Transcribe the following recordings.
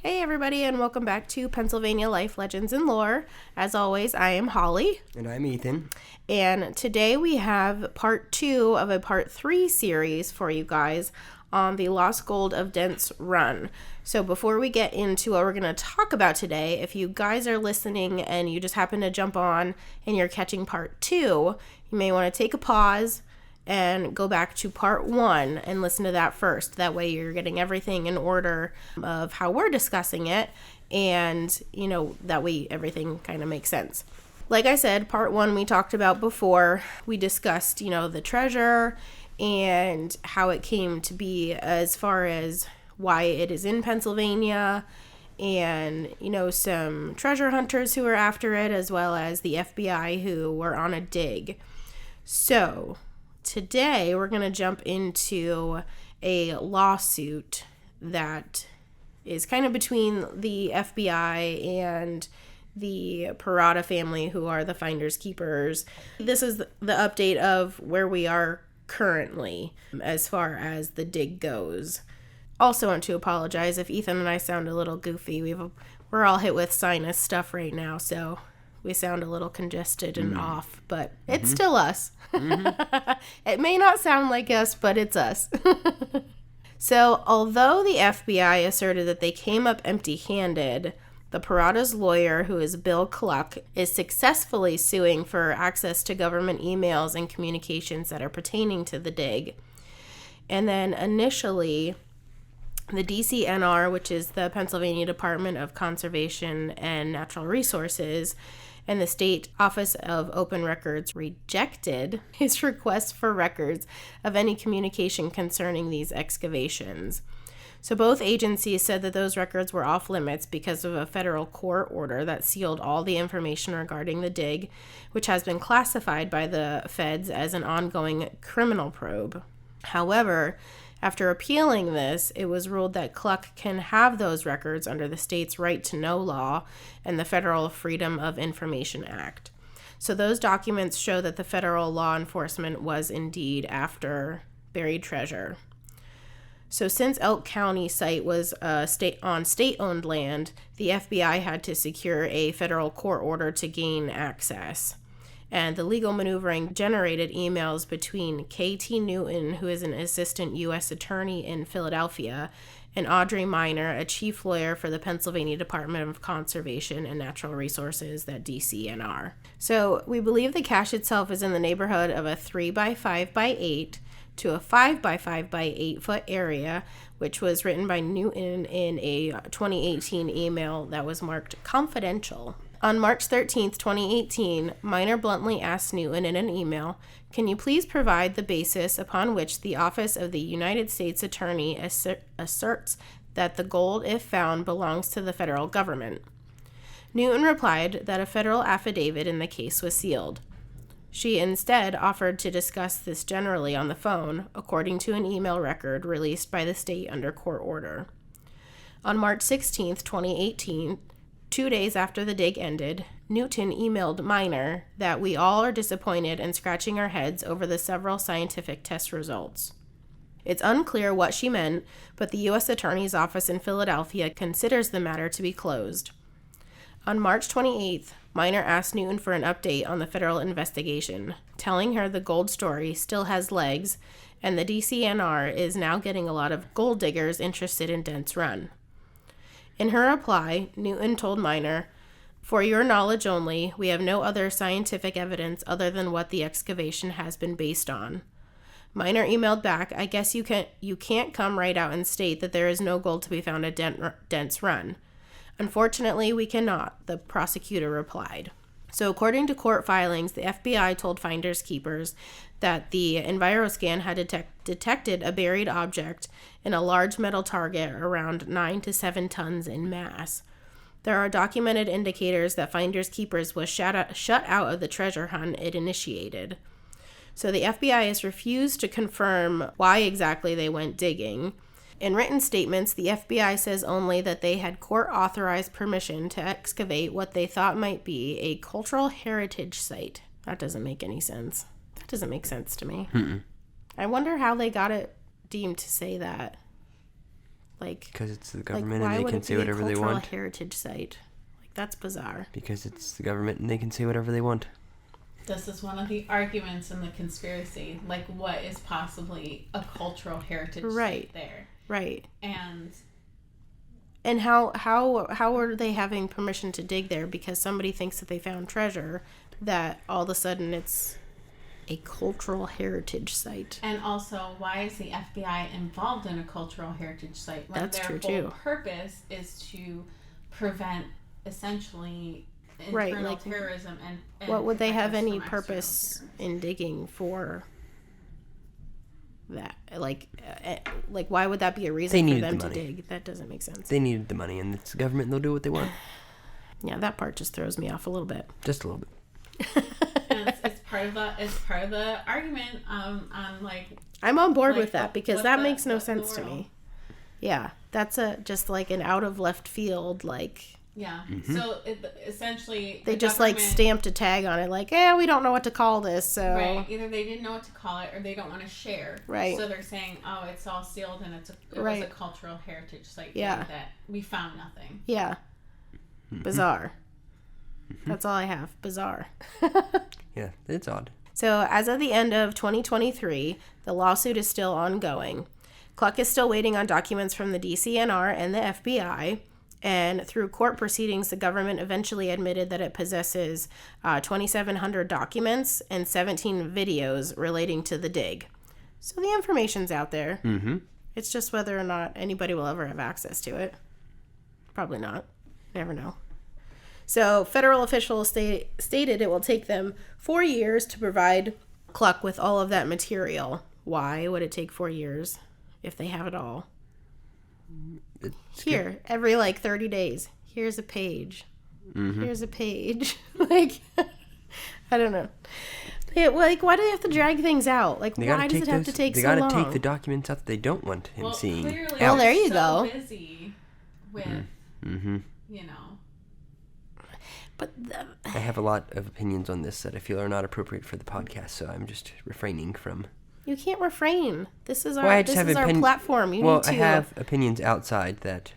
Hey everybody, and welcome back to Pennsylvania Life Legends and Lore. As always, I am Holly. And I'm Ethan. And today we have part 2 of a part 3 series for you guys on the lost gold of Dents Run. So before we get into what we're going to talk about today, if you guys are listening and you just happen to jump on and you're catching part 2, you may want to take a pause and go back to part 1 and listen to that first. That way you're getting everything in order of how we're discussing it, and that way everything kind of makes sense. Like I said, part 1 we talked about before. We discussed the treasure and how it came to be, as far as why it is in Pennsylvania, and some treasure hunters who were after it, as well as the FBI who were on a dig. So today, we're going to jump into a lawsuit that is kind of between the FBI and the Parada family, who are the finders keepers. This is the update of where we are currently as far as the dig goes. Also want to apologize if Ethan and I sound a little goofy. We're all hit with sinus stuff right now, so we sound a little congested and off, but it's still us. It may not sound like us, but it's us. So, although the FBI asserted that they came up empty-handed, the Parada's lawyer, who is Bill Cluck, is successfully suing for access to government emails and communications that are pertaining to the dig. And then initially, the DCNR, which is the Pennsylvania Department of Conservation and Natural Resources, and the State Office of Open Records rejected his request for records of any communication concerning these excavations. So both agencies said that those records were off limits because of a federal court order that sealed all the information regarding the dig, which has been classified by the feds as an ongoing criminal probe. However, after appealing this, it was ruled that Cluck can have those records under the state's right to know law and the Federal Freedom of Information Act. So those documents show that the federal law enforcement was indeed after buried treasure. So since Elk County site was on state-owned land, the FBI had to secure a federal court order to gain access. And the legal maneuvering generated emails between K.T. Newton, who is an assistant U.S. attorney in Philadelphia, and Audrey Miner, a chief lawyer for the Pennsylvania Department of Conservation and Natural Resources, that DCNR. So we believe the cache itself is in the neighborhood of a 3x5x8 to a 5x5x8 foot area, which was written by Newton in a 2018 email that was marked confidential. On March 13th, 2018, Miner bluntly asked Newton in an email, "Can you please provide the basis upon which the Office of the United States Attorney asserts that the gold, if found, belongs to the federal government?" Newton replied that a federal affidavit in the case was sealed. She instead offered to discuss this generally on the phone, according to an email record released by the state under court order. On March 16th, 2018, 2 days after the dig ended, Newton emailed Miner that we all are disappointed and scratching our heads over the several scientific test results. It's unclear what she meant, but the U.S. Attorney's Office in Philadelphia considers the matter to be closed. On March 28th, Miner asked Newton for an update on the federal investigation, telling her the gold story still has legs, and the DCNR is now getting a lot of gold diggers interested in Dents Run. In her reply, Newton told Miner, "For your knowledge only, we have no other scientific evidence other than what the excavation has been based on." Miner emailed back, "I guess you can't come right out and state that there is no gold to be found at Dents Run." "Unfortunately, we cannot," the prosecutor replied. So according to court filings, the FBI told finders keepers that the EnviroScan had detected a buried object in a large metal target around 9 to 7 tons in mass. There are documented indicators that finders keepers was shut out of the treasure hunt it initiated. So the FBI has refused to confirm why exactly they went digging. In written statements, the FBI says only that they had court-authorized permission to excavate what they thought might be a cultural heritage site. That doesn't make any sense. That doesn't make sense to me. I wonder how they got it deemed to say that. Like, Because it's the like government why and they would can it say be a whatever they cultural want. heritage site? Like, that's bizarre. Because it's the government and they can say whatever they want. This is one of the arguments in the conspiracy. Like, what is possibly a cultural heritage site there? Right. And how are they having permission to dig there because somebody thinks that they found treasure, that all of a sudden it's a cultural heritage site? And also, why is the FBI involved in a cultural heritage site when That's their true, whole too. purpose is to prevent essentially Right, internal like, terrorism and what would they protect have us any from purpose external terrorism? in digging for that? Like why would that be a reason They for needed them the to money. dig? That doesn't make sense. They needed the money, and it's the government, and they'll do what they want. Yeah, that part just throws me off a little bit. Just a little bit. And it's part of the argument on like I'm on board like with that because what that the- makes no what the sense to world. me. Yeah, that's just like an out of left field, like Yeah. So essentially, they the just like government- stamped a tag on it, like, we don't know what to call this, so Right. Either they didn't know what to call it, or they don't want to share. Right. So they're saying, "Oh, it's all sealed, and it Right. was a cultural heritage site. Yeah. That we found nothing." yeah, bizarre. That's all I have. Bizarre. Yeah, it's odd. So as of the end of 2023, the lawsuit is still ongoing. Cluck is still waiting on documents from the DCNR and the FBI. And through court proceedings, the government eventually admitted that it possesses 2,700 documents and 17 videos relating to the dig. So the information's out there. Mm-hmm. It's just whether or not anybody will ever have access to it. Probably not. Never know. So federal officials stated it will take them 4 years to provide Cluck with all of that material. Why would it take 4 years if they have it all? Here, every like 30 days, here's a page. Mm-hmm. Here's a page. Like, I don't know. Like, why do they have to drag things out? Like, why does it have to take so long? They gotta take the documents out that they don't want him seeing. Clearly Well, out. there you so go. Busy with Mm-hmm. you know. But I have a lot of opinions on this that I feel are not appropriate for the podcast, so I'm just refraining from. you can't refrain. This is our Well, I just this have is our platform. You need to I have opinions outside that.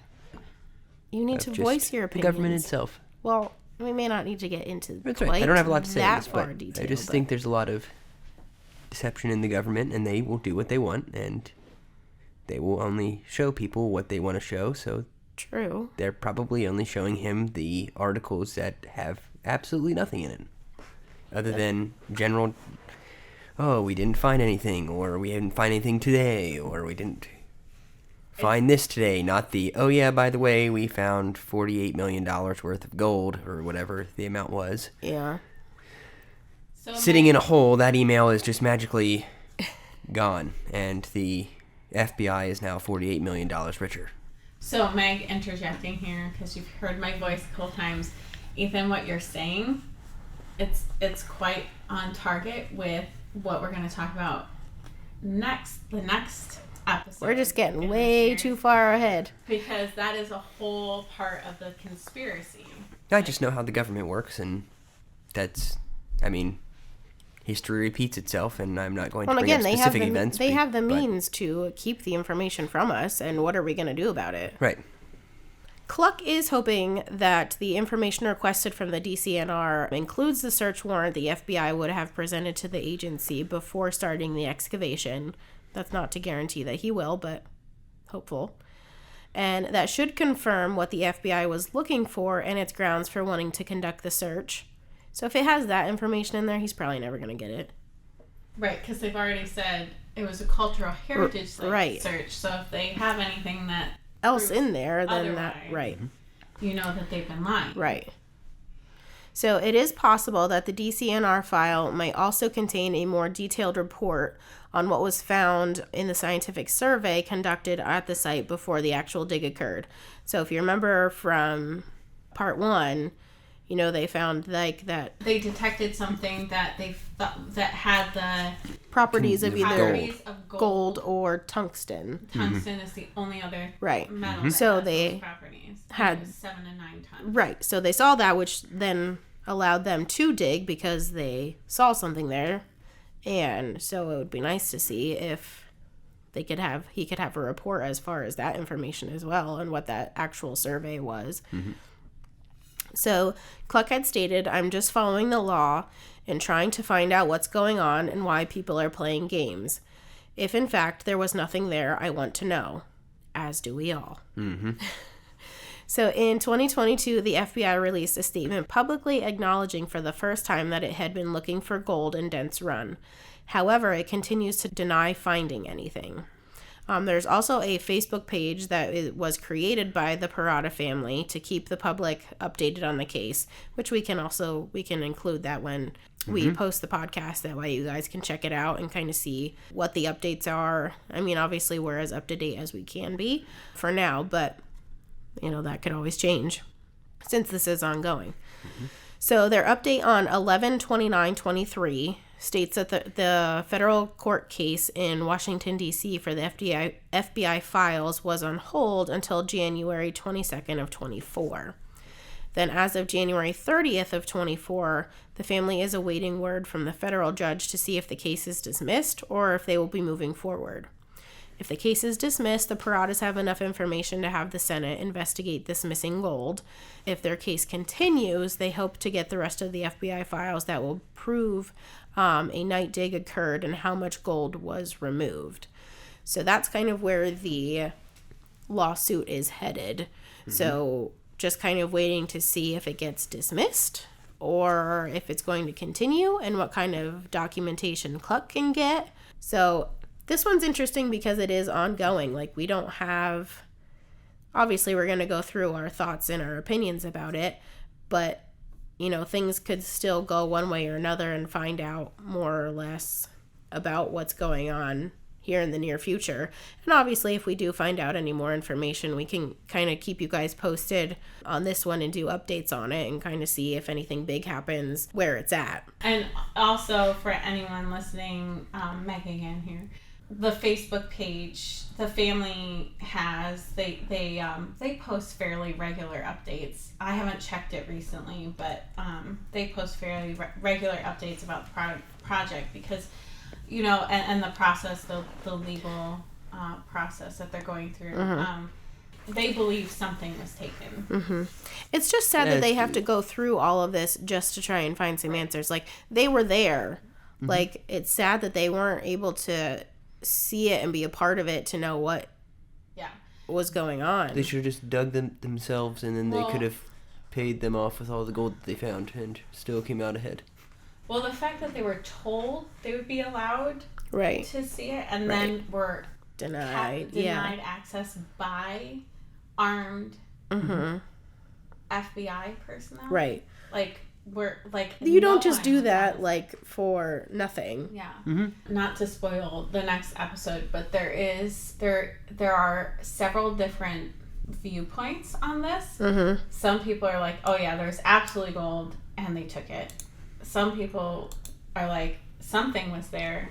you need of to just voice your the opinions. government itself. Well, we may not need to get into That's quite right. I don't have a lot to say on that this, far but detail. I just but think there's a lot of deception in the government, and they will do what they want, and they will only show people what they want to show. So true. they're probably only showing him the articles that have absolutely nothing in it, other than general. Oh, we didn't find anything, or we didn't find anything today, or we didn't find this today. Not the, oh yeah, by the way, we found $48 million worth of gold, or whatever the amount was. Yeah. So Sitting in a hole, that email is just magically gone, and the FBI is now $48 million richer. So Meg, interjecting here because you've heard my voice a couple times. Ethan, what you're saying, it's quite on target with what we're going to talk about the next episode. We're just getting in the way series, too far ahead. because that is a whole part of the conspiracy. I just know how the government works, and that's, I mean, history repeats itself, and I'm not going to Well, bring again, up they specific events. they have the but- means to keep the information from us, and what are we going to do about it? Right. Cluck is hoping that the information requested from the DCNR includes the search warrant the FBI would have presented to the agency before starting the excavation. That's not to guarantee that he will, but hopeful. And that should confirm what the FBI was looking for and its grounds for wanting to conduct the search. So if it has that information in there, he's probably never going to get it. Right, because they've already said it was a cultural heritage right. search. So if they have anything that Else proves in there, then that, otherwise, right. you know that they've been lying. Right. So it is possible that the DCNR file might also contain a more detailed report on what was found in the scientific survey conducted at the site before the actual dig occurred. So if you remember from part 1, you know, they found like that They detected something that they thought that had the properties of either properties of gold or tungsten. Tungsten is the only other Right. metal that So has they those properties. And had- it was 7 to 9 tons. Right. So they saw that, which then allowed them to dig because they saw something there. And so it would be nice to see if he could have a report as far as that information as well and what that actual survey was. So Cluck had stated, "I'm just following the law and trying to find out what's going on and why people are playing games. If in fact there was nothing there, I want to know, as do we all." So in 2022, the FBI released a statement publicly acknowledging for the first time that it had been looking for gold in Dents Run. However, it continues to deny finding anything. There's also a Facebook page that was created by the Parada family to keep the public updated on the case, which we can include that when we post the podcast. That way you guys can check it out and kind of see what the updates are. I mean, obviously we're as up to date as we can be for now, but that could always change since this is ongoing. So their update on 11/29/23 states that the federal court case in Washington, D.C. for the FBI files was on hold until January 22nd of 24. Then as of January 30th of 24, the family is awaiting word from the federal judge to see if the case is dismissed or if they will be moving forward. If the case is dismissed, the Paradas have enough information to have the Senate investigate this missing gold. If their case continues, they hope to get the rest of the FBI files that will prove a night dig occurred and how much gold was removed. So that's kind of where the lawsuit is headed. So just kind of waiting to see if it gets dismissed or if it's going to continue and what kind of documentation Cluck can get. So this one's interesting because it is ongoing. Like, we don't have... Obviously, we're going to go through our thoughts and our opinions about it, but, things could still go one way or another and find out more or less about what's going on here in the near future. And obviously, if we do find out any more information, we can kind of keep you guys posted on this one and do updates on it and kind of see if anything big happens, where it's at. And also, for anyone listening, Meg again here, the Facebook page the family has, they post fairly regular updates. I haven't checked it recently, but they post fairly regular updates about the project because, and the process, the legal process that they're going through. They believe something was taken. It's just sad that they have to go through all of this just to try and find some answers. Like, they were there. Like, it's sad that they weren't able to see it and be a part of it to know what was going on. They should have just dug them themselves, and then they could have paid them off with all the gold that they found and still came out ahead. Well, the fact that they were told they would be allowed to see it and then were denied access by armed FBI personnel. Right. You don't just do that for nothing. Yeah. Not to spoil the next episode, but there are several different viewpoints on this. Some people are like, "Oh yeah, there's absolutely gold," and they took it. Some people are like, "Something was there.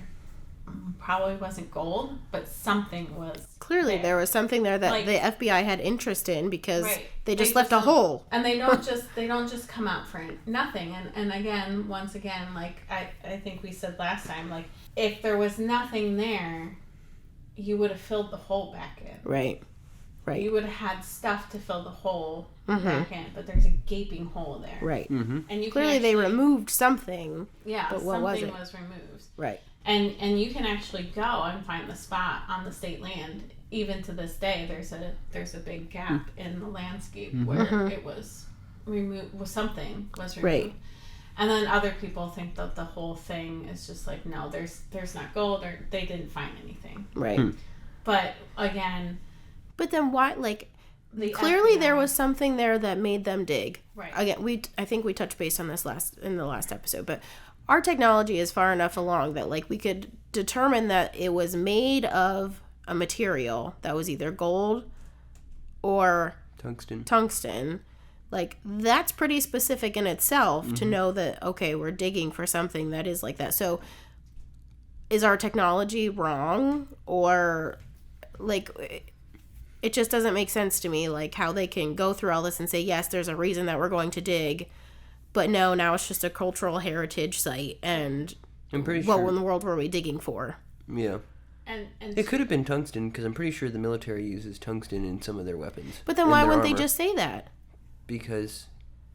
Probably wasn't gold, but something was." Clearly, there was something there that the FBI had interest in because they just left a hole. And they don't just come out for nothing. And again, once again, I think we said last time, if there was nothing there, you would have filled the hole back in. Right. You would have had stuff to fill the hole back in, but there's a gaping hole there. Right. And you clearly they removed something. Yeah, but what was it? Something was removed. Right. And you can actually go and find the spot on the state land. Even to this day, there's a big gap in the landscape where it was removed. Something was removed. Right. And then other people think that the whole thing is just no, there's not gold, or they didn't find anything. Right. But again. But then why? Clearly there was something there that made them dig. Right. Again, I think we touched base on this in the last episode, but our technology is far enough along that we could determine that it was made of a material that was either gold or tungsten. That's pretty specific in itself to know that, okay, we're digging for something that is like that. So is our technology wrong? Or it just doesn't make sense to me, how they can go through all this and say, yes, there's a reason that we're going to dig, but no, now it's just a cultural heritage site, and I'm pretty what sure. in the world were we digging for? Yeah. And It could have been tungsten, because I'm pretty sure the military uses tungsten in some of their weapons. But then in why their wouldn't they armor, just say that? Because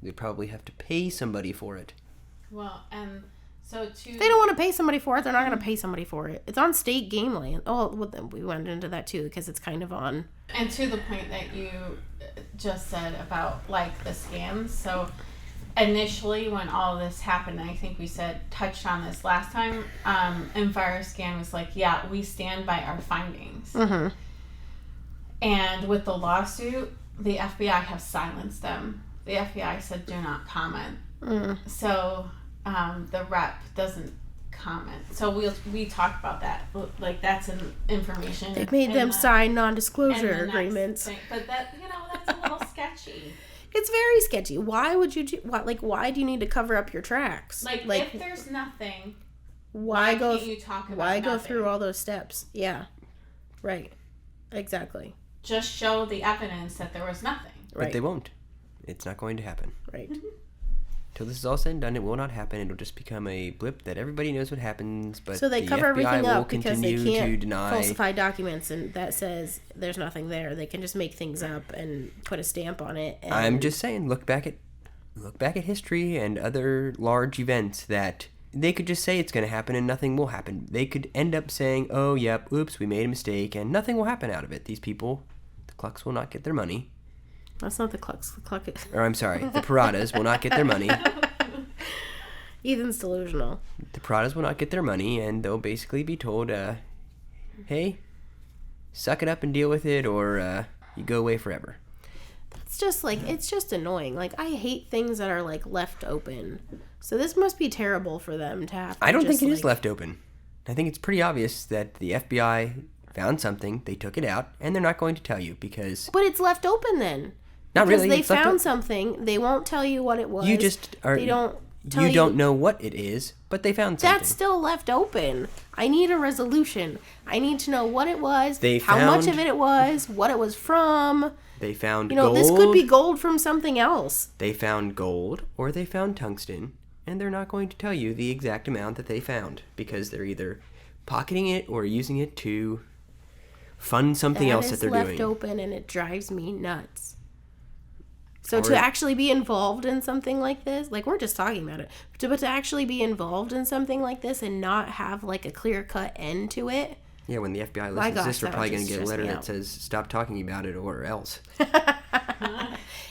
they probably have to pay somebody for it. well, and so to If they don't want to pay somebody for it, they're not going to pay somebody for it. It's on state game land. Oh, well, then we went into that too because it's kind of on. And to the point that you just said about like the scams. So initially, when all this happened, I think we touched on this last time. Enviroscan was like, yeah, we stand by our findings. Mm-hmm. And with the lawsuit, the FBI have silenced them. The FBI said, do not comment. So the rep doesn't comment. So we talked about that. Like, that's an information. They made them sign non-disclosure and the next agreements. thing- but that, that's a little sketchy. It's very sketchy. Why would you do? Why do you need to cover up your tracks? Like if there's nothing, why go? can't you talk about why go nothing? through all those steps? Yeah, right. Exactly. Just show the evidence that there was nothing. Right. But they won't. It's not going to happen. Right. Till this is all said and done, it will not happen. It'll just become a blip that everybody knows what happens. But So they the cover FBI everything will up because they continue can't to deny. falsify documents, and that says there's nothing there. They can just make things up and put a stamp on it. And I'm just saying, look back at history and other large events that they could just say it's going to happen and nothing will happen. They could end up saying, "Oh, yep, oops, we made a mistake," and nothing will happen out of it. These people, the Clucks, will not get their money. That's not the Clucks. The Cluck. Or I'm sorry, the Paradas will not get their money. Ethan's delusional. The Paradas will not get their money, and they'll basically be told, "Hey, suck it up and deal with it, or you go away forever." It's just it's just annoying. Like, I hate things that are left open. So this must be terrible for them to have. I don't think it is left open. I think it's pretty obvious that the FBI found something, they took it out, and they're not going to tell you because... But it's left open then. Not because really. they It's left found open. something. They won't tell you what it was. You just are... They don't tell You don't know what it is, but they found something. That's still left open. I need a resolution. I need to know what it was, They how much found- of it was, what it was from. They found You know, gold. this could be gold from something else. They found gold, or they found tungsten, and they're not going to tell you the exact amount that they found because they're either pocketing it or using it to fund something else that they're left doing. open, and it drives me nuts. So Or- to actually be involved in something like this, we're just talking about it, but to actually be involved in something like this and not have a clear-cut end to it. Yeah, when the FBI My listens to gosh, this, they're that probably would going to just get a stress letter me that out. says, "Stop talking about it," or else.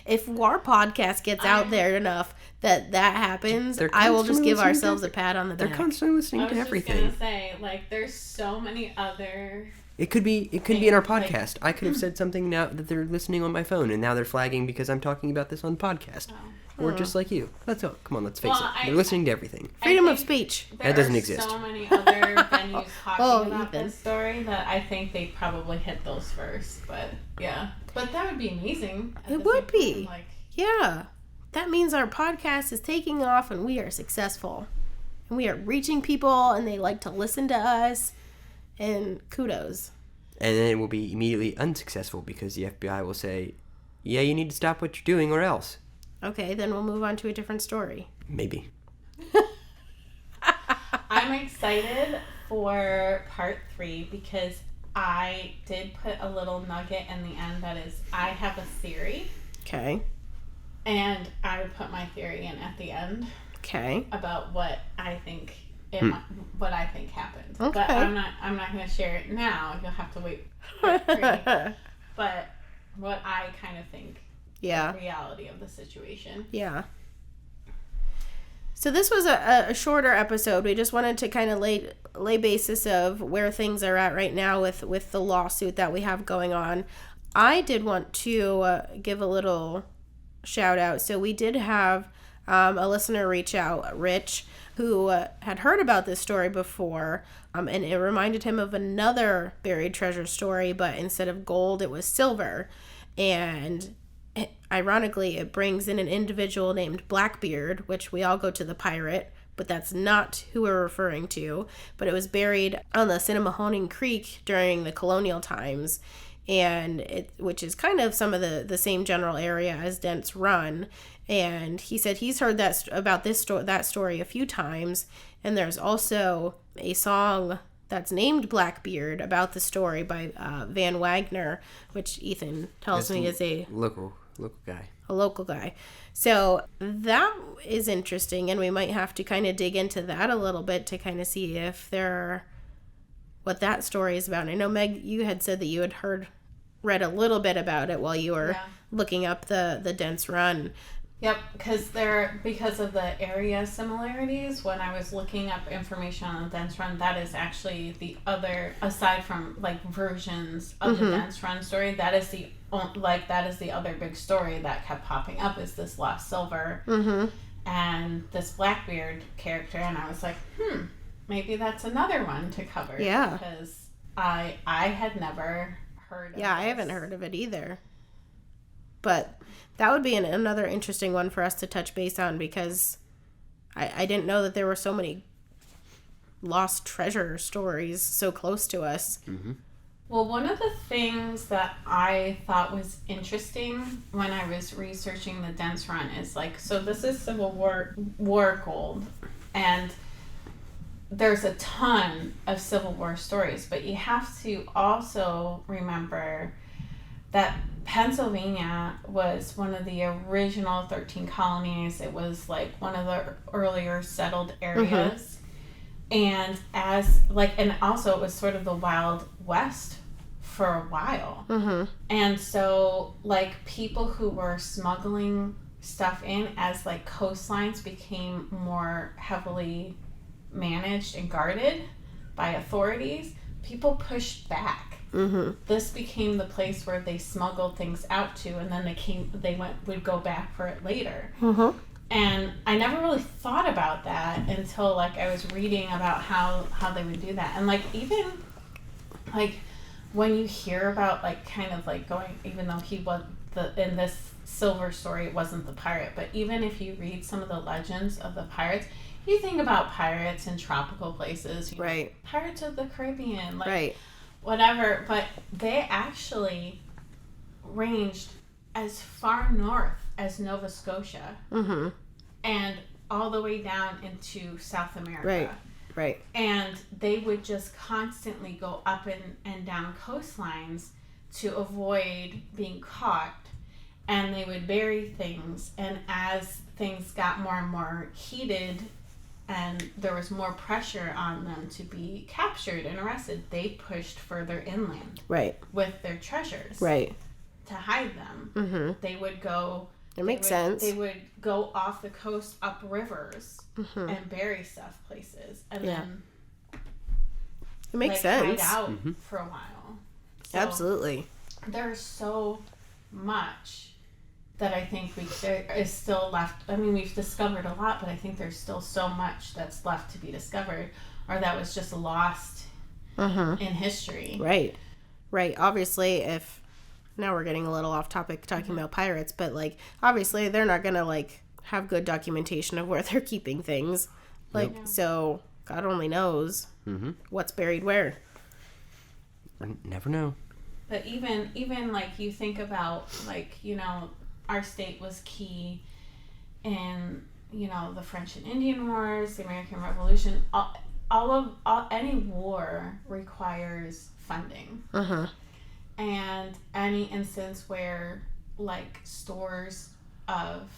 If our podcast gets out there enough that happens, They're I will just constantly give listening ourselves to- a pat on the They're back. constantly listening I to was just everything. gonna say, there's so many other. It could be in our Like- podcast. I could have said something now that they're listening on my phone, and now they're flagging because I'm talking about this on podcast. Or just like you. Let's go. Come on, let's face Well, it. They're listening to everything. Freedom I of think speech. There That doesn't are exist. so many other venues talking Oh, about Ethan. this story that I think they probably hit those first. But yeah, but that would be amazing. at It the would same be. time, Yeah. That means our podcast is taking off and we are successful. And we are reaching people and they like to listen to us. And kudos. And then it will be immediately unsuccessful because the FBI will say, "Yeah, you need to stop what you're doing or else." Okay, then we'll move on to a different story. Maybe. I'm excited for part 3 because I did put a little nugget in the end that is I have a theory, Okay. and I would put my theory in at the end Okay. about what I think what I think happened. Okay. But I'm not going to share it now. You'll have to wait for part 3. But what I kind of think Yeah. the reality of the situation. Yeah. So this was a shorter episode. We just wanted to kind of lay basis of where things are at right now with the lawsuit that we have going on. I did want to give a little shout out. So we did have a listener reach out, Rich, who had heard about this story before, and it reminded him of another buried treasure story, but instead of gold, it was silver. And ironically, it brings in an individual named Blackbeard, which we all go to the pirate, but that's not who we're referring to. But it was buried on the Cinnamahoning Creek during the colonial times, and which is kind of some of the same general area as Dents Run. And he said he's heard that story a few times, and there's also a song that's named Blackbeard about the story by Van Wagner, which Ethan tells me is a local guy. A local guy. So that is interesting, and we might have to kind of dig into that a little bit to kind of see if what that story is about. And I know, Meg, you had said that you had read a little bit about it while you were looking up the Dents Run. Yep, because of the area similarities, when I was looking up information on the Dents Run, that is actually the other, aside from like versions of the Dents Run story, that is the other big story that kept popping up, is this lost silver and this Blackbeard character. And I was like, maybe that's another one to cover. Yeah. Because I had never heard of I haven't heard of it either. But that would be another interesting one for us to touch base on, because I didn't know that there were so many lost treasure stories so close to us. Mm-hmm. Well, one of the things that I thought was interesting when I was researching the Dents Run is so this is Civil War gold, and there's a ton of Civil War stories, but you have to also remember that Pennsylvania was one of the original 13 colonies. It was one of the earlier settled areas. And and also it was sort of the Wild West for a while. And so people who were smuggling stuff in as coastlines became more heavily managed and guarded by authorities, people pushed back. This became the place where they smuggled things out to, and then would go back for it later. And I never really thought about that until I was reading about how they would do that. And even when you hear about going, even though he was in this silver story, it wasn't the pirate, but even if you read some of the legends of the pirates, you think about pirates in tropical places, Pirates of the Caribbean, whatever, but they actually ranged as far north as Nova Scotia and all the way down into South America. Right. And they would just constantly go up and down coastlines to avoid being caught, and they would bury things, and as things got more and more heated and there was more pressure on them to be captured and arrested, they pushed further inland with their treasures to hide them. They would go... It makes sense. They would go off the coast, up rivers, and bury stuff places, and then it makes sense. Hide out for a while. So absolutely. There's so much that I think there is still left. I mean, we've discovered a lot, but I think there's still so much that's left to be discovered, or that was just lost in history. Right. Obviously, now we're getting a little off topic talking about pirates, but obviously they're not gonna have good documentation of where they're keeping things. So God only knows what's buried where. Never know. But even you think about our state was key in the French and Indian Wars, the American Revolution. Any war requires funding. And any instance where stores of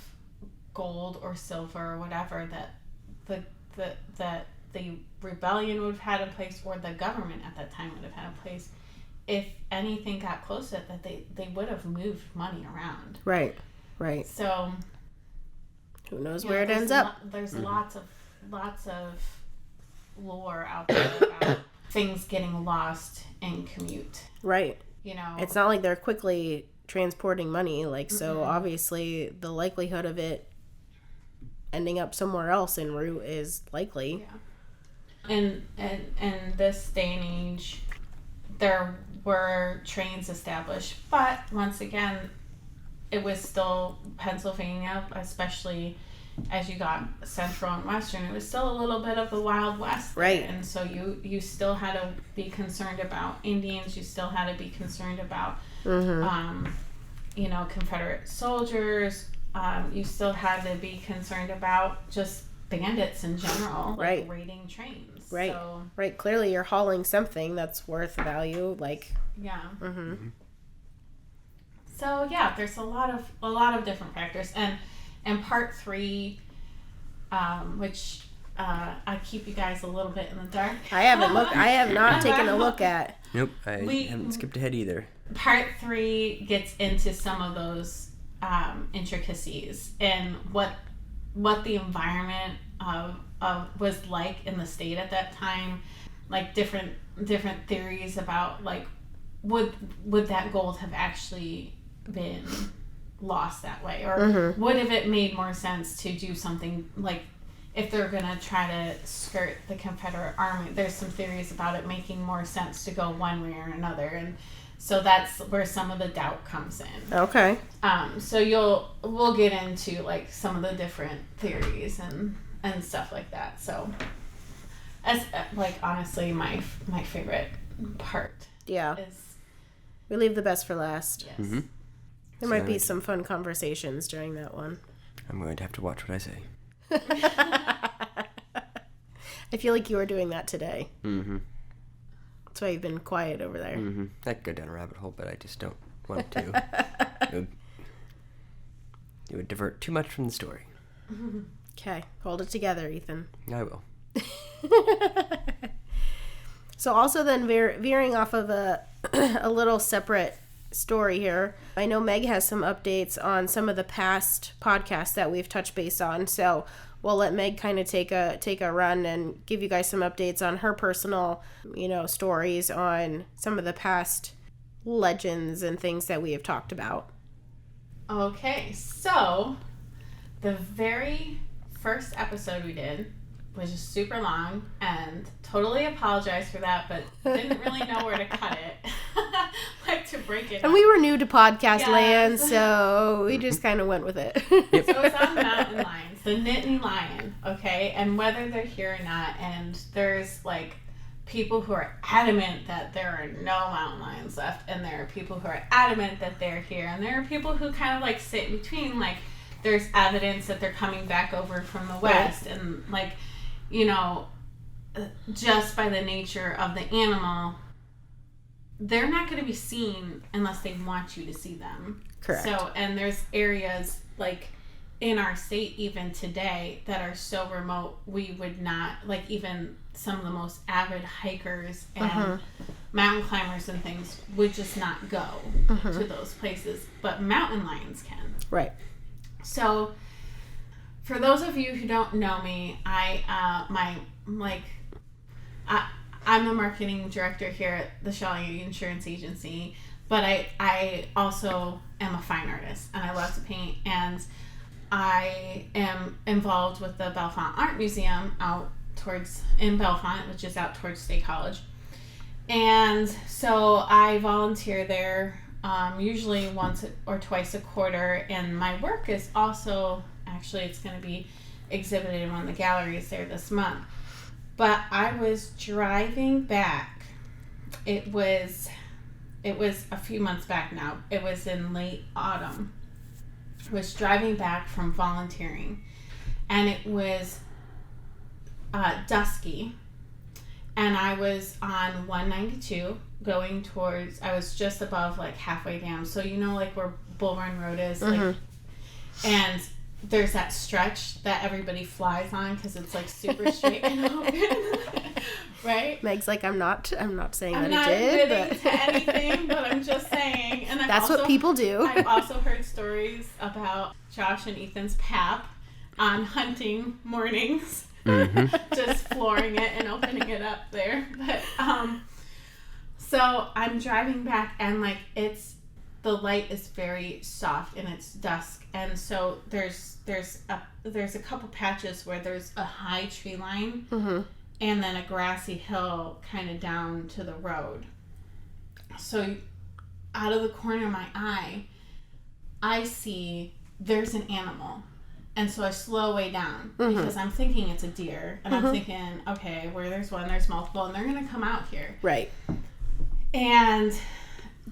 gold or silver or whatever that the rebellion would have had in place, or the government at that time would have had in place, if anything got close to it, that they would have moved money around. Right. So who knows where it ends up? There's lots of lore out there about things getting lost in commute. Right. It's not like they're quickly transporting money, so obviously the likelihood of it ending up somewhere else en route is likely. And this day and age, there were trains established, but once again, it was still Pennsylvania, especially as you got central and western, it was still a little bit of the Wild West there. Right. And so you still had to be concerned about Indians, you still had to be concerned about Confederate soldiers, you still had to be concerned about just bandits in general, like Right. raiding trains. Right. So, Right. Clearly, you're hauling something that's worth value. Like, yeah. mm-hmm. So yeah, there's a lot of different factors, and part 3, which I keep you guys a little bit in the dark. I have not taken a look at. Nope, I haven't skipped ahead either. Part 3 gets into some of those intricacies and what the environment of was like in the state at that time, like different theories about like would that gold have actually been lost that way, or would have it made more sense to do something like if they're gonna try to skirt the Confederate Army. There's some theories about it making more sense to go one way or another, and so that's where some of the doubt comes in. Okay. So we'll get into like some of the different theories and stuff like that. So as like honestly my favorite part. Yeah. Is We leave the best for last. yes. Mm-hmm. There might be some fun conversations during that one. I'm going to have to watch what I say. I feel like you were doing that today. Mm-hmm. That's why you've been quiet over there. Mm-hmm. I could go down a rabbit hole, but I just don't want to. It would divert too much from the story. Okay. Hold it together, Ethan. I will. So also then veering off of a little separate story here. I know Meg has some updates on some of the past podcasts that we've touched base on. So we'll let Meg kind of take a run and give you guys some updates on her personal, stories on some of the past legends and things that we have talked about. Okay, so the very first episode we did was just super long, and totally apologize for that, but didn't really know where to cut it. Like to break it And up. we were new to podcast Yes. land, so we just kind of went with it. So it's on mountain lions, the Nittany lion, okay? And whether they're here or not, and there's like people who are adamant that there are no mountain lions left, and there are people who are adamant that they're here, and there are people who kind of like sit in between, like there's evidence that they're coming back over from the west, and like, just by the nature of the animal, they're not going to be seen unless they want you to see them. Correct. So, and there's areas like in our state even today that are so remote, we would not, like even some of the most avid hikers and mountain climbers and things would just not go to those places, but mountain lions can. Right. So, for those of you who don't know me, I'm the marketing director here at the Shawnee Insurance Agency, but I also am a fine artist, and I love to paint, and I am involved with the Bellefonte Art Museum in Bellefonte, which is out towards State College. And so I volunteer there usually once or twice a quarter, and my work is also, actually it's going to be exhibited in one of the galleries there this month. But I was driving back. It was a few months back now. It was in late autumn. I was driving back from volunteering, and it was dusky, and I was on 192 going towards, I was just above like halfway down, so like where Bull Run Road is, like, and there's that stretch that everybody flies on because it's like super straight and open, right? Meg's like, I'm not saying I'm that not it did, admitting but to anything, but I'm just saying. And that's what people do. I've also heard stories about Josh and Ethan's pap on hunting mornings, just flooring it and opening it up there. But so I'm driving back, and like the light is very soft and it's dusk, and so there's a couple patches where there's a high tree line and then a grassy hill kind of down to the road. So out of the corner of my eye, I see there's an animal, and so I slow way down because I'm thinking it's a deer, and I'm thinking, okay, where there's one, there's multiple, and they're gonna come out here, right. and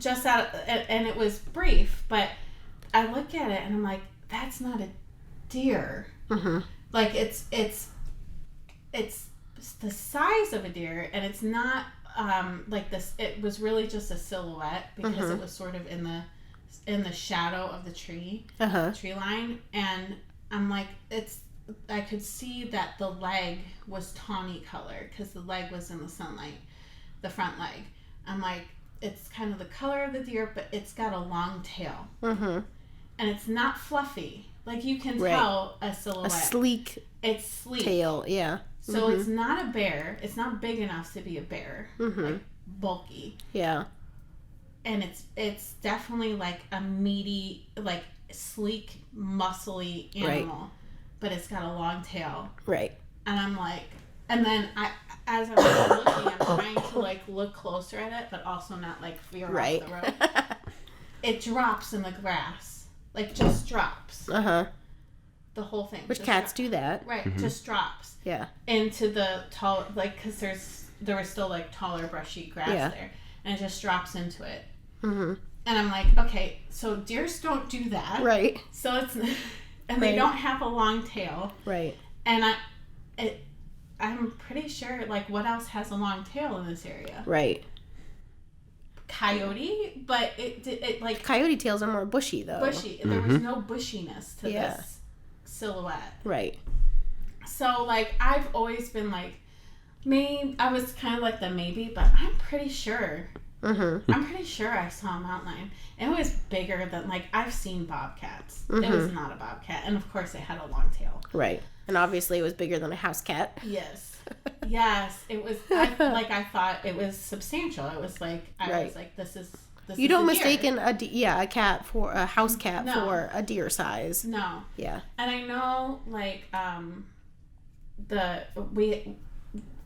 and it was brief, but I look at it and I'm like, that's not a deer. Mm-hmm. Like it's the size of a deer, and it's not like this. It was really just a silhouette because it was sort of in the shadow of the tree line, and I'm like, I could see that the leg was tawny color because the leg was in the sunlight, the front leg. I'm like, it's kind of the color of the deer, but it's got a long tail, and it's not fluffy. Like you can tell a silhouette, it's sleek tail, yeah. So it's not a bear. It's not big enough to be a bear, like bulky. Yeah. And it's definitely like a meaty, like sleek, muscly animal, but it's got a long tail. Right. And I'm like, and then as I was looking, I'm trying to like look closer at it, but also not like veer off the road. It drops in the grass, like just drops. The whole thing. Which cats do that. Right, just drops. Yeah. Into the tall, like, because there was still like taller brushy grass there, and it just drops into it. And I'm like, okay, so deers don't do that. Right. So it's, and they don't have a long tail. Right. And I'm pretty sure, like, what else has a long tail in this area? Right. Coyote, but it like. Coyote tails are more bushy though. Bushy. There was no bushiness to this silhouette. Right. So, like, I've always been like, maybe, I was kind of like the maybe, but I'm pretty sure. I'm pretty sure I saw a mountain lion. It was bigger than, like, I've seen bobcats. It was not a bobcat. And, of course, it had a long tail. Right. And obviously it was bigger than a house cat. Yes. Yes. It was, I thought it was substantial. It was like, I was like, this is you don't a mistaken a cat for a house cat for a deer size. No. Yeah. And I know, like,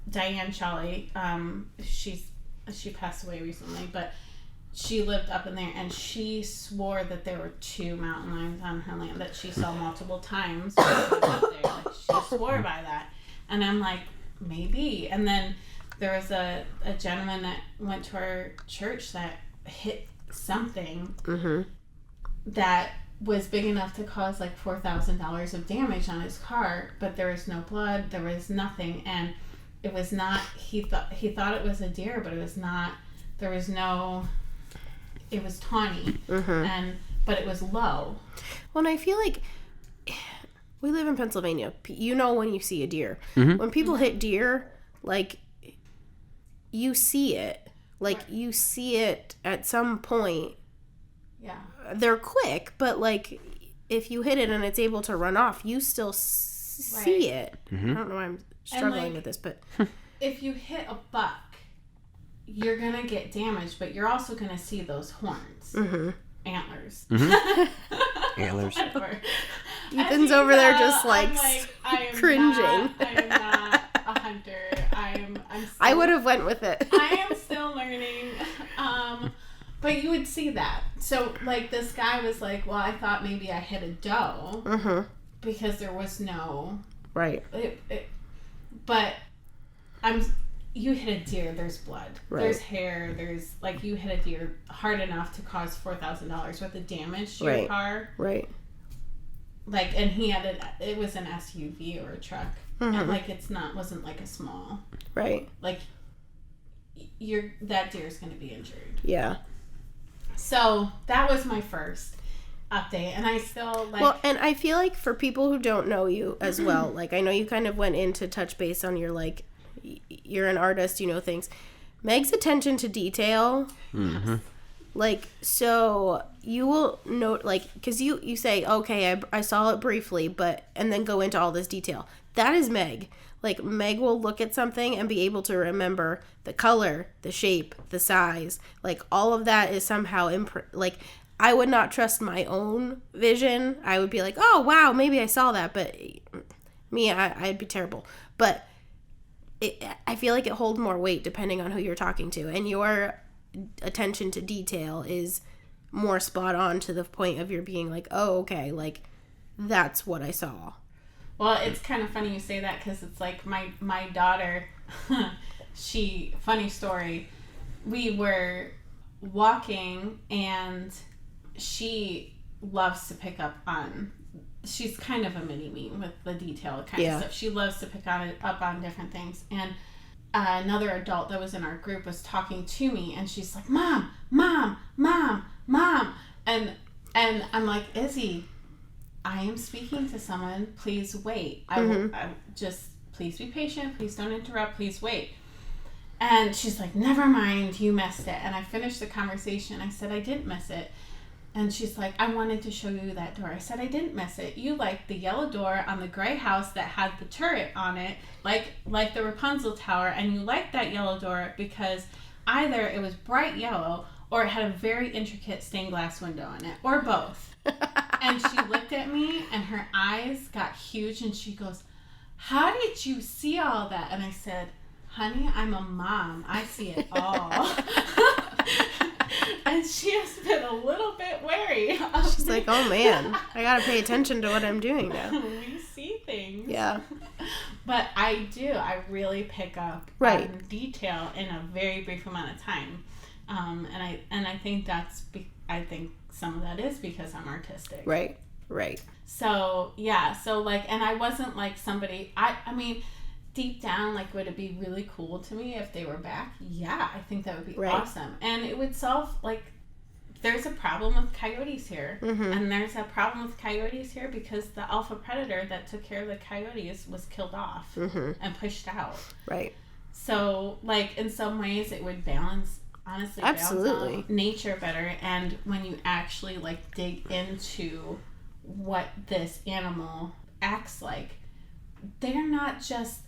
Diane Shelley, she passed away recently, but she lived up in there, and she swore that there were 2 mountain lions on her land that she saw multiple times when she was up there. Like, she swore by that. And I'm like, maybe. And then there was a gentleman that went to our church that hit something that was big enough to cause like $4,000 of damage on his car, but there was no blood, there was nothing, and it was not, he thought it was a deer, but it was not, there was no, it was tawny, but it was low. Well, and I feel like we live in Pennsylvania. You know when you see a deer. When people hit deer, like, you see it. Like, you see it at some point. Yeah. They're quick, but, like, if you hit it and it's able to run off, you still see it. I don't know why I'm struggling with this, but... If you hit a buck, you're going to get damage, but you're also going to see those horns. Antlers. Antlers. Ethan's over there just, like cringing. I am not a hunter. I would have went with it. I am still learning. But you would see that. So, like, this guy was like, well, I thought maybe I hit a doe because there was no... Right. But you hit a deer, there's blood. Right. There's hair, there's... Like, you hit a deer hard enough to cause $4,000 worth of damage to your car. Right. Like, and he had it was an SUV or a truck. And, like, wasn't like a small... Right. Like, that deer's going to be injured. Yeah. So that was my first update, and I still like. Well, and I feel like for people who don't know you as well, like, I know you kind of went into touch base on your, like, you're an artist, you know things. Meg's attention to detail, like, so you will note, like, because you say, okay, I saw it briefly, and then go into all this detail. That is Meg. Like, Meg will look at something and be able to remember the color, the shape, the size. Like, all of that is somehow, like, I would not trust my own vision. I would be like, oh, wow, maybe I saw that. But me, I'd be terrible. But I feel like it holds more weight depending on who you're talking to. And your attention to detail is more spot on to the point of your being like, oh, okay, like, that's what I saw. Well, it's kind of funny you say that because it's like my daughter, funny story, we were walking and she loves to pick up on she's kind of a mini-me with the detail kind of stuff. She loves to pick up on different things. And another adult that was in our group was talking to me, and she's like, Mom, Mom, Mom, Mom. And I'm like, Izzy, I am speaking to someone. Please wait. I just, please be patient. Please don't interrupt. Please wait. And she's like, never mind, you missed it. And I finished the conversation. I said, I didn't miss it. And she's like, I wanted to show you that door. I said, I didn't miss it. You liked the yellow door on the gray house that had the turret on it, like the Rapunzel tower, and you liked that yellow door because either it was bright yellow or it had a very intricate stained glass window in it, or both. And she looked at me, and her eyes got huge, and she goes, how did you see all that? And I said, honey, I'm a mom. I see it all. And she has been a little bit wary. She's like, oh man, I gotta pay attention to what I'm doing now. We see things. Yeah. But I do. I really pick up on detail in a very brief amount of time. And I think I think some of that is because I'm artistic. Right. So, yeah. So, like, and I wasn't like somebody, I mean, deep down, like, would it be really cool to me if they were back? Yeah, I think that would be awesome. And it would solve, like, there's a problem with coyotes here. And there's a problem with coyotes here because the alpha predator that took care of the coyotes was killed off and pushed out. Right. So, like, in some ways, it would balance out nature better. And when you actually, like, dig into what this animal acts like, they're not just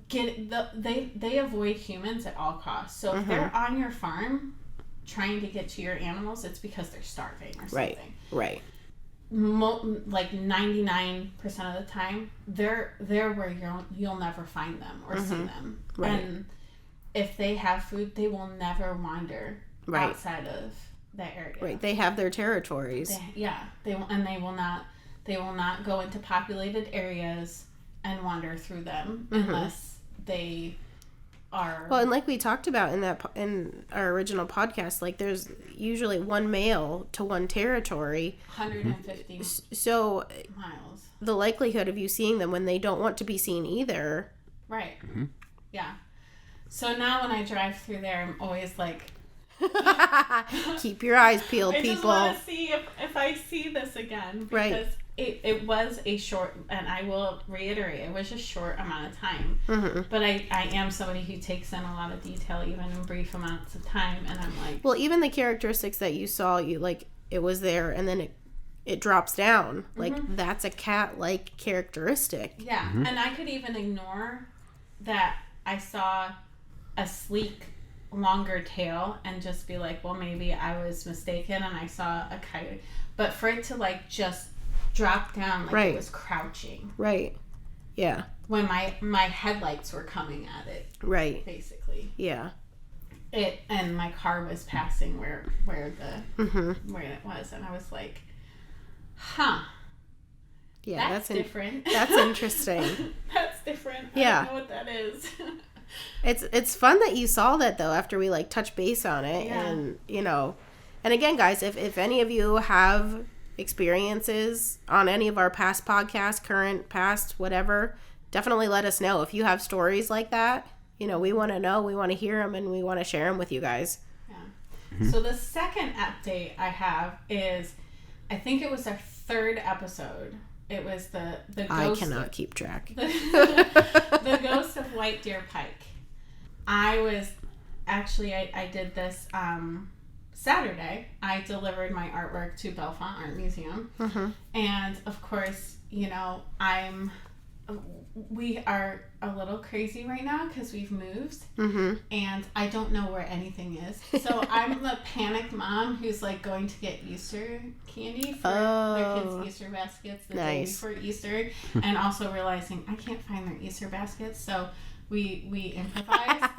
they avoid humans at all costs. So if they're on your farm trying to get to your animals, it's because they're starving or something. Right. Like 99% of the time, they're where you'll never find them or see them. Right. And if they have food, they will never wander outside of that area. Right. They have their territories. They will not go into populated areas and wander through them unless they are. Well, and like we talked about in our original podcast, like there's usually one male to one territory. 150 so miles. The likelihood of you seeing them when they don't want to be seen either. Right. Yeah. So now when I drive through there, I'm always like, keep your eyes peeled, people. I just want to see if I see this again. Because it was a short, and I will reiterate, it was a short amount of time. But I am somebody who takes in a lot of detail, even in brief amounts of time. And I'm like... Well, even the characteristics that you saw, it was there, and then it drops down. Like, that's a cat-like characteristic. Yeah. And I could even ignore that I saw a sleek, longer tail and just be like, well, maybe I was mistaken and I saw a coyote. But for it to, like, just drop down like it was crouching. Right. Yeah. When my headlights were coming at it. Right. Basically. Yeah. And my car was passing where it was, and I was like, huh. Yeah, that's different. That's interesting. That's different. Yeah. I don't know what that is. It's fun that you saw that though after we like touch base on it. Yeah. And and again guys, if any of you have experiences on any of our past podcasts, current, past, whatever, definitely let us know. If you have stories like that, we want to know, we want to hear them, and we want to share them with you guys. Yeah. So the second update I have is, I think it was our third episode. It was the ghost. I cannot keep track. The ghost of White Deer Pike. I did this Saturday. I delivered my artwork to Bellefonte Art Museum. And of course, we are a little crazy right now because we've moved. And I don't know where anything is. So I'm the panicked mom who's like going to get Easter candy for their kids' Easter baskets the day before Easter. And also realizing I can't find their Easter baskets. So we improvised.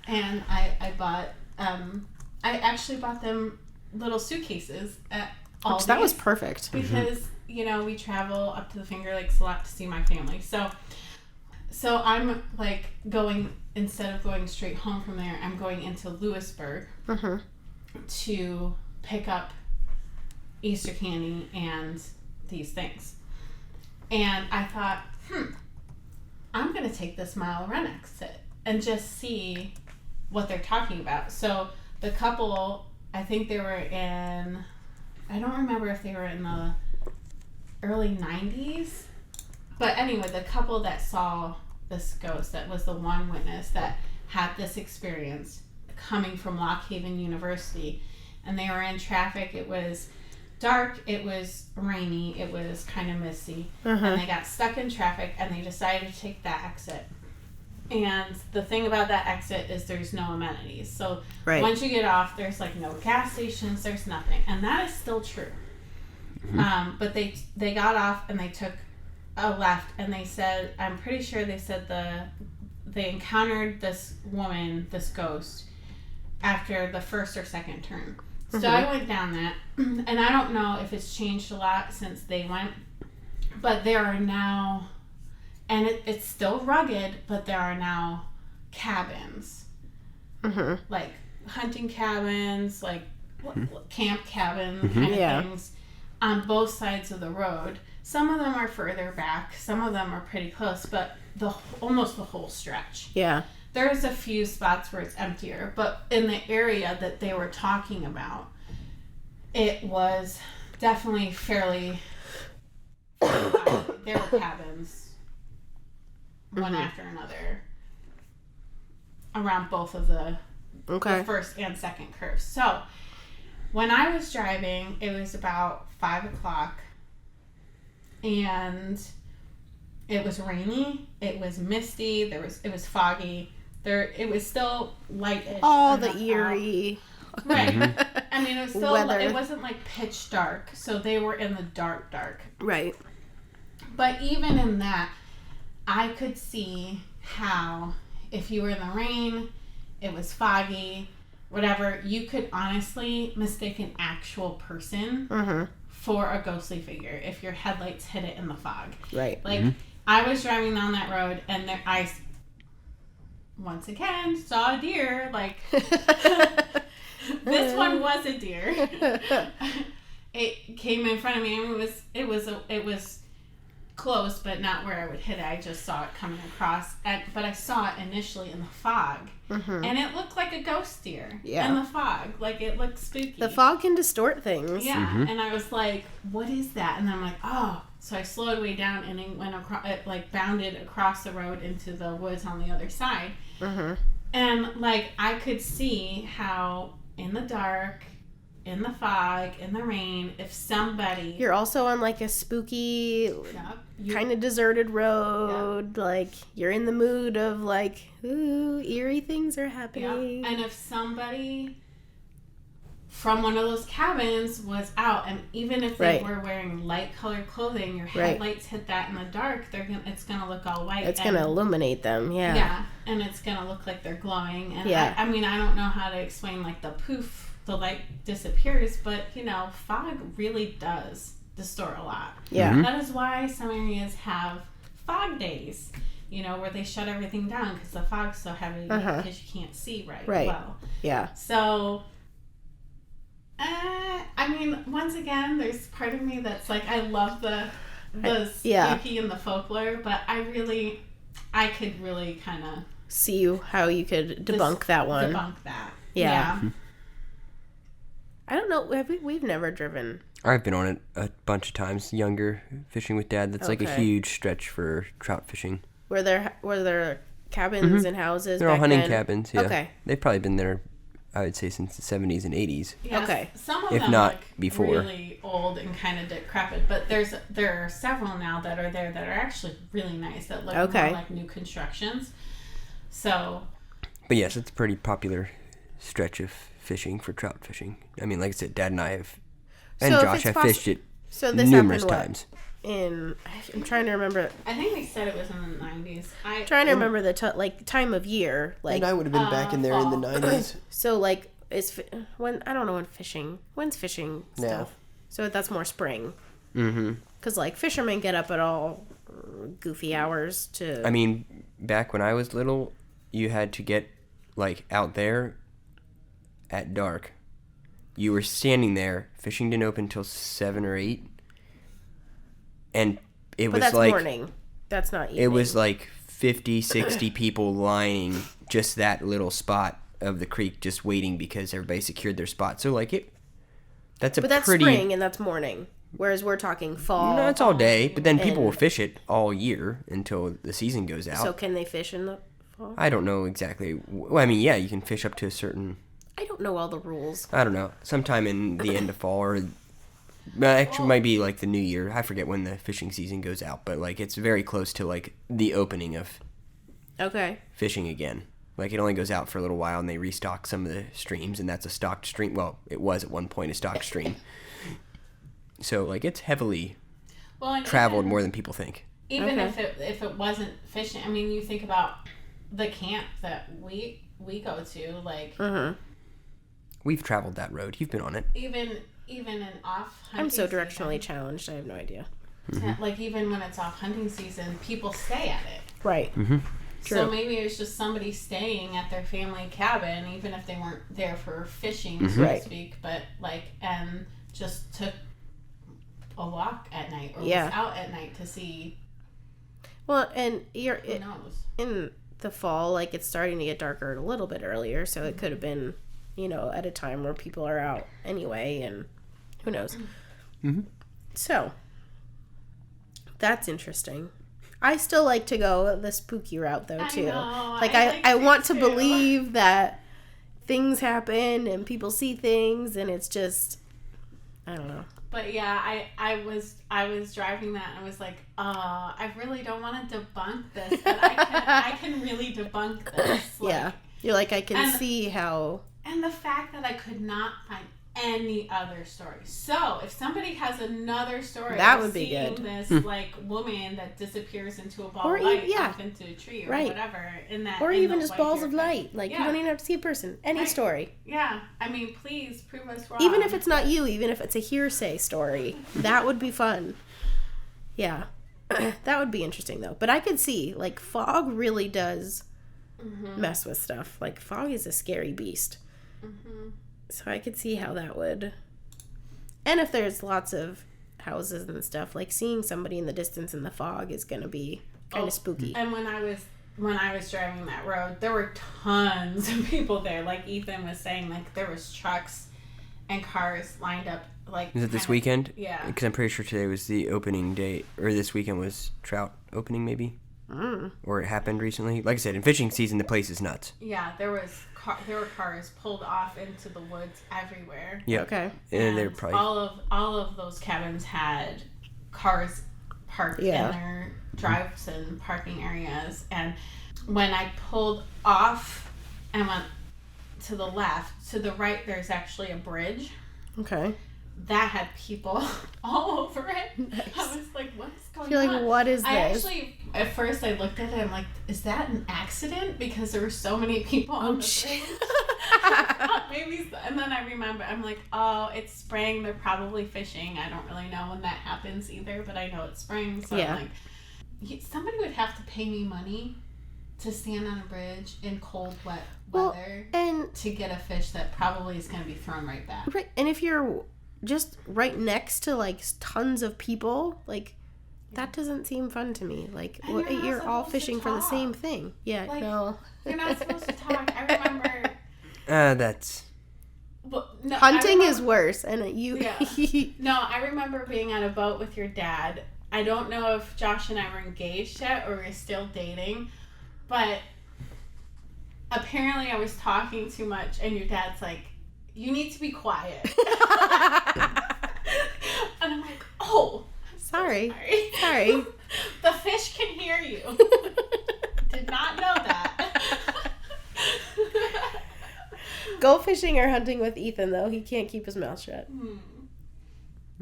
And I bought, I actually bought them little suitcases at Aldi's. That was perfect. Because, we travel up to the Finger Lakes a lot to see my family. So I'm like instead of going straight home from there, I'm going into Lewisburg to pick up Easter candy and these things. And I thought, I'm going to take this mile run exit and just see what they're talking about. So the couple, I think they were in, I don't remember if they were in the early 90s. But anyway, the couple that saw this ghost, that was the one witness that had this experience coming from Lock Haven University. And they were in traffic. It was dark, it was rainy, it was kind of misty, and they got stuck in traffic, and they decided to take that exit. And the thing about that exit is there's no amenities. So once you get off, there's like no gas stations, there's nothing, and that is still true. But they got off and they took a left, and they said, I'm pretty sure they said they encountered this woman, this ghost, after the first or second turn. So I went down that, and I don't know if it's changed a lot since they went, but there are now, and it's still rugged, but there are now cabins, like hunting cabins, like camp cabin kind of things on both sides of the road. Some of them are further back, some of them are pretty close, but almost the whole stretch. Yeah. There's a few spots where it's emptier, but in the area that they were talking about, it was definitely fairly there were cabins, one after another, around both of the first and second curves. So, when I was driving, it was about 5 o'clock, and it was rainy, it was misty, it was foggy. It was still lightish. All the eerie. Right. I mean, it was still, it wasn't like pitch dark, so they were in the dark. Right. But even in that, I could see how if you were in the rain, it was foggy, whatever, you could honestly mistake an actual person for a ghostly figure if your headlights hit it in the fog. Right. Like, I was driving down that road, and I once again saw a deer. Like, this one was a deer. It came in front of me. I mean, it was close, but not where I would hit it. I just saw it coming across. But I saw it initially in the fog, and it looked like a ghost deer in the fog. Like, it looked spooky. The fog can distort things. Yeah, and I was like, "What is that?" And then I'm like, "Oh." So I slowed way down, and it went across. It like bounded across the road into the woods on the other side. And like, I could see how in the dark, in the fog, in the rain, if somebody... You're also on like a spooky, kind of deserted road. Like, you're in the mood of like, ooh, eerie things are happening. And if somebody from one of those cabins was out, and even if they were wearing light colored clothing, your headlights hit that in the dark, it's gonna look all white. It's gonna illuminate them. Yeah, and it's gonna look like they're glowing. And I mean, I don't know how to explain like the poof, the light disappears, but fog really does distort a lot. Yeah, that is why some areas have fog days. Where they shut everything down because the fog's so heavy because you can't see right well. Yeah. So. I mean, once again, there's part of me that's like, I love the spooky and the folklore, but I could really kind of see how you could debunk that one. Debunk that. Yeah. I don't know. We've never driven. I've been on it a bunch of times. Younger, fishing with Dad. That's like a huge stretch for trout fishing. Were there cabins and houses? They're all hunting cabins. Yeah. Okay. They've probably been there, I would say, since the 70s and 80s. Yes, okay. Some of them not before. Really old and kind of decrepit, but there are several now that are there that are actually really nice that look more like new constructions. So. But yes, it's a pretty popular stretch of fishing for trout fishing. I mean, like I said, Dad and I have, and Josh have fished it numerous times. I'm trying to remember. I think they said it was in the 90s. I'm trying to remember the time of year. Like, and I would have been back in there fall. In the 90s. So like, I don't know when's fishing stuff. So that's more spring. Because like fishermen get up at all goofy hours to. I mean, back when I was little, you had to get like out there at dark. You were standing there. Fishing didn't open until 7 or 8. And it But was that's like morning. That's not evening. it was like 50, 60 people lining just that little spot of the creek, just waiting because everybody secured their spot. So like that's But that's pretty. spring and that's morning. Whereas we're talking fall. No, it's all day. But then people And- will fish it all year until the season goes out. So can they fish in the fall? I don't know exactly. Well, I mean, yeah, you can fish up to a certain. I don't know all the rules. I don't know. Sometime in the end of fall, or actually might be like the new year. I forget when the fishing season goes out, but like it's very close to like the opening of Okay. fishing again. Like it only goes out for a little while, and they restock some of the streams, and that's a stocked stream. Well, it was at one point a stocked stream. So like it's heavily and traveled even, more than people think. Even Okay. if it wasn't fishing, I mean, you think about the camp that we go to, like We've traveled that road. You've been on it. even in off. I'm so hunting directionally challenged. I have no idea. season, like even when it's off hunting season, people stay at it. Right. So True. maybe it's just somebody staying at their family cabin, even if they weren't there for fishing, so Right. to speak, but like, and just took a walk at night or Yeah. was out at night to see Well, and who knows. in the fall, like it's starting to get darker a little bit earlier, so it could have been, at a time where people are out anyway, and who knows. So that's interesting. I still like to go the spooky route though too. I I like want it to too. believe that things happen and people see things, and it's just, I don't know. But yeah, I was driving that and I was like, I really don't want to debunk this, but I can really debunk this. Like, Yeah, you're like, I can and- see how. And the fact that I could not find any other story. So if somebody has another story, That of would be seeing good. This like woman that disappears into a ball Or of light, yeah. off into a tree or Right. whatever, in that, Or in even the just white balls of deer fest. light. Like, Yeah. you don't even have to see a person. Any Right. story. Yeah, I mean, please prove us wrong. Even if it's not you, even if it's a hearsay story, that would be fun. Yeah. That would be interesting, though. But I could see, like, fog really does mess with stuff. Like, fog is a scary beast. So I could see how that would. And if there's lots of houses and stuff, like, seeing somebody in the distance in the fog is going to be kind of spooky. And when I was driving that road, there were tons of people there. Like Ethan was saying, like there was trucks and cars lined up. Like, Is it this kinda- weekend? Yeah. Because I'm pretty sure today was the opening day, or this weekend was trout opening, maybe. Or it happened recently. Like I said, in fishing season, the place is nuts. Yeah, there were cars pulled off into the woods everywhere. Yeah. Okay. And they're probably all of those cabins had cars parked Yeah. in their drives and parking areas. And when I pulled off and went to the left, to the right, there's actually a bridge Okay. that had people all over it. I was like, what's going You're on? like, what is I this? actually, at first, I looked at it. I'm like, is that an accident? Because there were so many people on the shit. bridge. Maybe. And then I remember, I'm like, oh, it's spring. They're probably fishing. I don't really know when that happens either, but I know it's spring. So Yeah. I'm like, somebody would have to pay me money to stand on a bridge in cold, wet weather And to get a fish that probably is going to be thrown right back. right, and if you're just right next to like tons of people, like that doesn't seem fun to me. Like And you're not you're all supposed to fishing for the talk. same thing. Yeah, Like, no. You're not supposed to talk. I remember. that's Well, no, Hunting I is remember- worse, and you. Yeah. No, I remember being on a boat with your dad. I don't know if Josh and I were engaged yet or we're still dating, but apparently I was talking too much, and your dad's like, "You need to be quiet." And I'm like, "Oh, Sorry. sorry. Sorry. The fish can hear you." Did not know that. Go fishing or hunting with Ethan, though. He can't keep his mouth shut.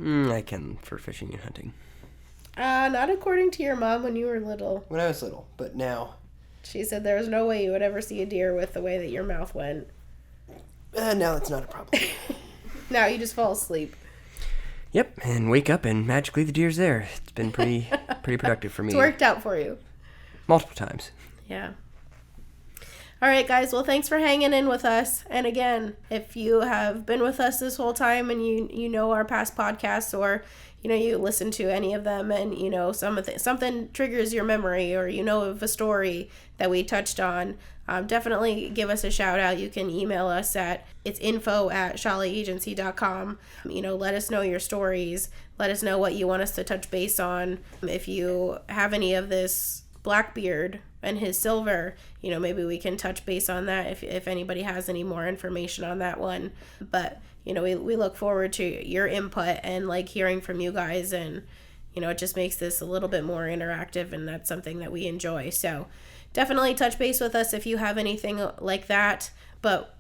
I can for fishing and hunting. Not according to your mom when you were little. When I was little, but now. She said there was no way you would ever see a deer with the way that your mouth went. Now it's not a problem. Now you just fall asleep. Yep, and wake up and magically the deer's there. It's been pretty productive for me. It's worked out for you. Multiple times. Yeah. All right, guys. Well, thanks for hanging in with us. And again, if you have been with us this whole time and you know our past podcasts, or you listen to any of them and, something triggers your memory, or, of a story that we touched on, definitely give us a shout out. You can email us it's info@shaleagency.com. Let us know your stories. Let us know what you want us to touch base on. If you have any of this Blackbeard and his silver, maybe we can touch base on that if anybody has any more information on that one. But, we look forward to your input and like hearing from you guys, and, it just makes this a little bit more interactive, and that's something that we enjoy. So definitely touch base with us if you have anything like that. But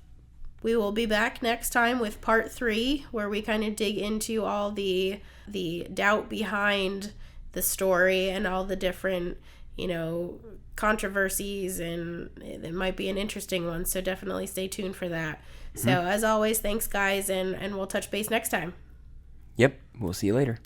we will be back next time with part 3, where we kind of dig into all the doubt behind the story and all the different, controversies, and it might be an interesting one. So definitely stay tuned for that. So as always, thanks guys, and we'll touch base next time. Yep, we'll see you later.